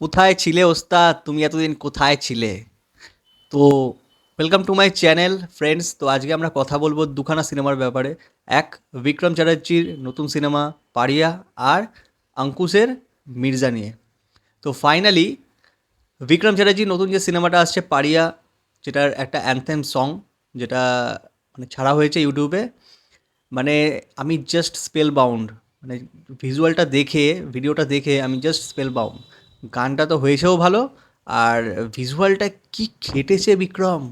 কোথায় ছিলে ওস্তাদ? তুমি এতদিন কোথায় ছিলে? তো welcome to my channel friends. তো আজকে আমরা কথা বলবো দুখানা সিনেমার ব্যাপারে। এক, বিক্রম চ্যাটার্জির নতুন সিনেমা পারিয়া, আর অঙ্কুশের মির্জা নিয়ে। তো ফাইনালি বিক্রম চ্যাটার্জির নতুন যে সিনেমাটা আসছে পারিয়া, যেটার একটা অ্যানথেম সং, যেটা মানে ছাড়া হয়েছে ইউটিউবে, মানে আমি জাস্ট স্পেল বাউন্ড। মানে ভিজুয়ালটা দেখে, ভিডিওটা দেখে আমি জাস্ট স্পেল বাউন্ড। গানটা তো হয়েছেও ভালো, আর ভিজুয়ালটা কি খেটেছে বিক্রম,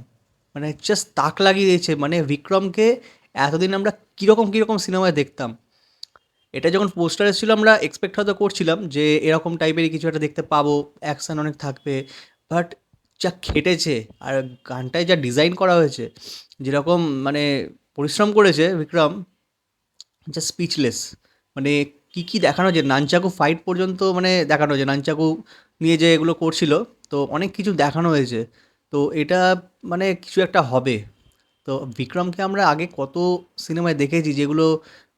মানে জাস্ট তাক লাগিয়ে দিয়েছে। মানে বিক্রমকে এতদিন আমরা কীরকম কীরকম সিনেমায় দেখতাম, এটা যখন পোস্টার এসেছিলো আমরা এক্সপেক্ট হয়তো করছিলাম যে এরকম টাইপেরই কিছু একটা দেখতে পাবো, অ্যাকশান অনেক থাকবে। বাট যা খেটেছে, আর গানটায় যা ডিজাইন করা হয়েছে, যেরকম মানে পরিশ্রম করেছে বিক্রম, জাস্ট স্পিচলেস। মানে কী কী দেখানো, যে নানচাকু ফাইট পর্যন্ত মানে দেখানো, যে নানচাকু নিয়ে যে এগুলো করছিল, তো অনেক কিছু দেখানো হয়েছে। তো এটা মানে কিছু একটা হবে। তো বিক্রমকে আমরা আগে কত সিনেমায় দেখেছি যেগুলো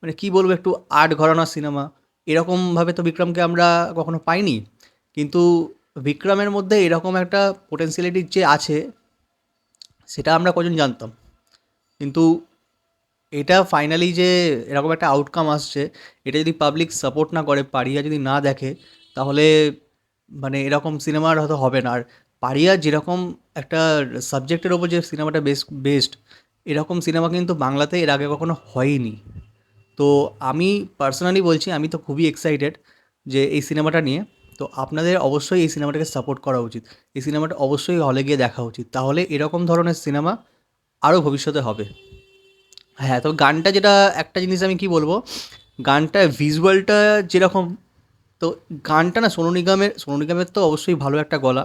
মানে কী বলবো, একটু আর্ট ঘরানার সিনেমা, এরকমভাবে তো বিক্রমকে আমরা কখনো পাইনি। কিন্তু বিক্রমের মধ্যে এরকম একটা পোটেন্সিয়ালিটি যে আছে, সেটা আমরা কজন জানতাম। কিন্তু এটা ফাইনালি যে এরকম একটা আউটকাম আসছে, এটা যদি পাবলিক সাপোর্ট না করে, পারিয়া যদি না দেখে, তাহলে মানে এরকম সিনেমার হয়তো হবে না। আর পারিয়া যেরকম একটা সাবজেক্টের ওপর যে সিনেমাটা বেসড, এরকম সিনেমা কিন্তু বাংলাতে এর আগে কখনো হয়নি। তো আমি পার্সোনালি বলছি, আমি তো খুবই এক্সাইটেড যে এই সিনেমাটা নিয়ে। তো আপনাদের অবশ্যই এই সিনেমাটাকে সাপোর্ট করা উচিত, এই সিনেমাটা অবশ্যই হলে গিয়ে দেখা উচিত, তাহলে এরকম ধরনের সিনেমা আরও ভবিষ্যতে হবে। হ্যাঁ, তো গানটা যেটা, একটা জিনিস আমি কি বলবো, গানটা ভিজুয়ালটা যেরকম, তো গানটা না সোনু নিগমের তো অবশ্যই ভালো একটা গলা।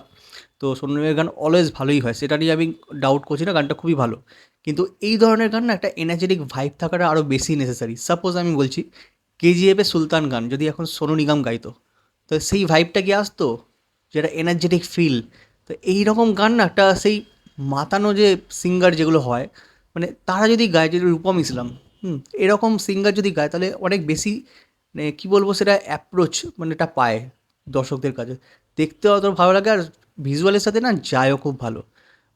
তো সোনু নিগমের গান অলওয়েজ ভালোই হয়, সেটা নিয়ে আমি ডাউট করছি না, গানটা খুবই ভালো। কিন্তু এই ধরনের গান না, একটা এনার্জেটিক ভাইব থাকাটা আরও বেশি নেসেসারি। সাপোজ আমি বলছি, কেজিএফের সুলতান গান যদি এখন সোনু নিগম গাইতো, তো সেই ভাইবটা কি আসতো, যেটা এনার্জেটিক ফিল। তো এই রকম গান না, একটা সেই মাতানো যে সিঙ্গার যেগুলো হয়, মানে তারা যদি গায়, যদি রূপম ইসলাম, এরকম সিঙ্গার যদি গায়, তাহলে অনেক বেশি মানে কী বলবো, সেটা অ্যাপ্রোচ মানে এটা পায় দর্শকদের কাছে, দেখতেও অত ভালো লাগে, আর ভিজুয়ালের সাথে না যায়ও খুব ভালো।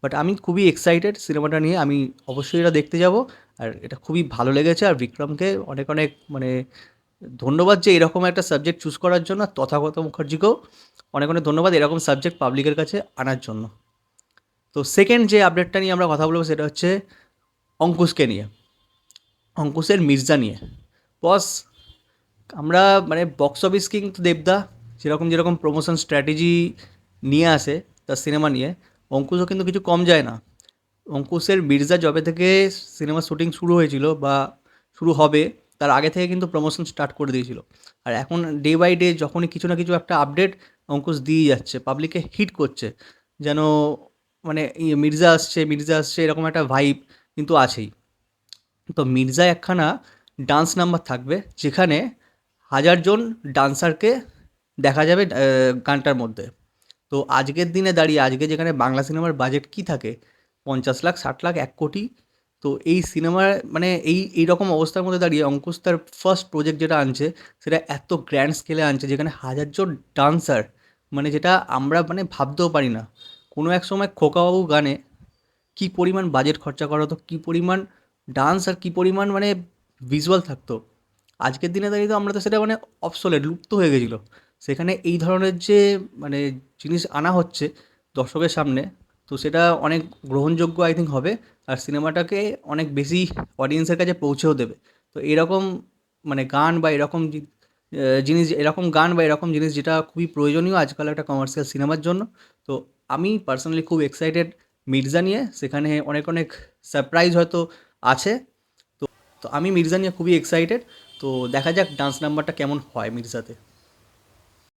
বাট আমি খুবই এক্সাইটেড সিনেমাটা নিয়ে, আমি অবশ্যই এটা দেখতে যাব। আর এটা খুবই ভালো লেগেছে, আর বিক্রমকে অনেক অনেক মানে ধন্যবাদ যে এরকম একটা সাবজেক্ট চুজ করার জন্য, আর তথাগত মুখার্জিকেও অনেক অনেক ধন্যবাদ এরকম সাবজেক্ট পাবলিকের কাছে আনার জন্য। তো সেকেন্ড যে আপডেটটা নিয়ে আমরা কথা বলবো, সেটা হচ্ছে অঙ্কুশকে নিয়ে, অঙ্কুশের মির্জা নিয়ে। বস, আমরা মানে বক্স অফিস কিং তো দেবদা, যেরকম যেরকম প্রমোশন স্ট্র্যাটেজি নিয়ে আসে তার সিনেমা নিয়ে, অঙ্কুশও কিন্তু কিছু কম যায় না। অঙ্কুশের মির্জা যবে থেকে সিনেমার শ্যুটিং শুরু হয়েছিল বা শুরু হবে, তার আগে থেকে কিন্তু প্রমোশন স্টার্ট করে দিয়েছিল। আর এখন ডে বাই ডে যখনই কিছু না কিছু একটা আপডেট অঙ্কুশ দিয়েই যাচ্ছে, পাবলিককে হিট করছে, যেন মানে মির্জা আসছে, মির্জা আসছে, এরকম একটা ভাইব কিন্তু আছেই। তো মির্জায় একখানা ডান্স নাম্বার থাকবে, যেখানে 1000 জন ডান্সারকে দেখা যাবে গানটার মধ্যে। তো আজকের দিনে দাঁড়িয়ে, আজকে যেখানে বাংলা সিনেমার বাজেট কী থাকে, 50 লাখ, 60 লাখ, 1 কোটি, তো এই সিনেমার মানে এই রকম অবস্থার মধ্যে দাঁড়িয়ে অঙ্কুশ তার ফার্স্ট প্রজেক্ট যেটা আনছে, সেটা এত গ্র্যান্ড স্কেলে আনছে, যেখানে 1000 জন ডান্সার, মানে যেটা আমরা মানে ভাবতেও পারি না। কোনো এক সময় খোকাবাবু গানে কী পরিমাণ বাজেট খরচা করা হতো, কী পরিমাণ ডান্স, আর কী পরিমাণ মানে ভিজুয়াল থাকতো। আজকের দিনে দাঁড়িয়ে তো আমরা তো সেটা মানে অবসোলেট, লুপ্ত হয়ে গেছিলো। সেখানে এই ধরনের যে মানে জিনিস আনা হচ্ছে দর্শকের সামনে, তো সেটা অনেক গ্রহণযোগ্য আই থিঙ্ক হবে। আর সিনেমাটাকে অনেক বেশি অডিয়েন্সের কাছে পৌঁছেও দেবে। তো এরকম মানে গান বা এরকম জিনিস, এরকম গান বা এরকম জিনিস যেটা খুবই প্রয়োজনীয় আজকাল একটা কমার্শিয়াল সিনেমার জন্য। তো আমি পার্সোনালি খুব এক্সাইটেড মির্জা নিয়ে, সেখানে অনেক অনেক সারপ্রাইজ হয়তো আছে। তো তো আমি মির্জা নিয়ে খুবই এক্সাইটেড। তো দেখা যাক ডান্স নাম্বারটা কেমন হয় মির্জাতে।